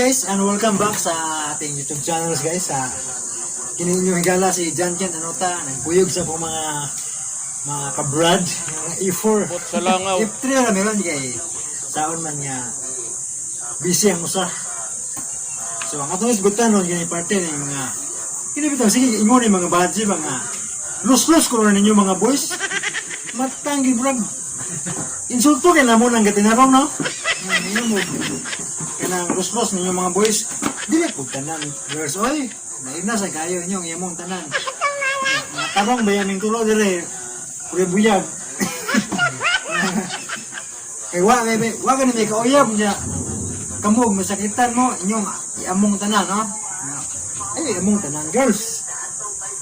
guys, and welcome back sa ating YouTube channels guys. Kininyo higala si John Kent Anota, nagpuyog sa po mga kabrad, mga E4. F3 na meron kay saon man nga busy ang usa. So ang atong isgutan nun, ganyan parte na yung mga kinibitaw, sige, ingon yung mga badge, mga lus-lus ko na ninyo mga boys. Matanggi brag. Insulto kay na mo nang gatinarong, no? Ngayon mo, kanang lus-lus ninyo mga boys. Dili po tanan, girls, oy. Naina sa kayo inyong iyamong tanan. Matabang ba yaming tulo dire? Pure buyag. Kay wa ka ni may kauyab niya. Kamog masakitan mo inyong iyamong tanan, no? Ay, iyamong tanan, girls.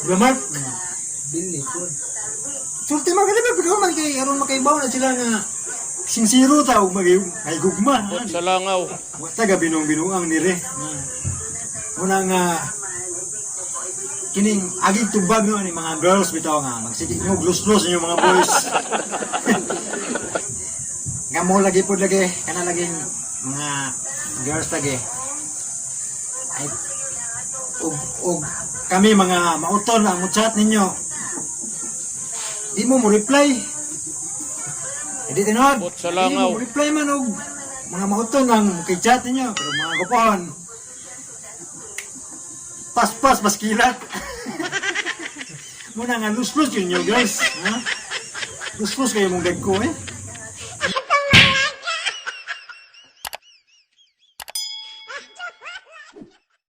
Gramat. Bili po. Sulti mga kanila, pero man kay aron makaibaw na sila nga singsiro tao may gugma. Sa langaw. Wata ga binong-binuang nire. Muna nga kining agig tubag no ani mga girls bitaw nga magsigig mo glus-glus inyo mga boys. Nga mo lagi pod lagi kana laging mga girls lagi. Ay og kami mga mauton ang chat ninyo. Di mo reply. Hindi tinod. Sa langaw. Reply man og mga mauton ang kay chat ninyo pero mga gopon. Pas kilat. Muna nga lus-lus yun nyo guys. Ha? Lus-lus kayo mong gag ko eh.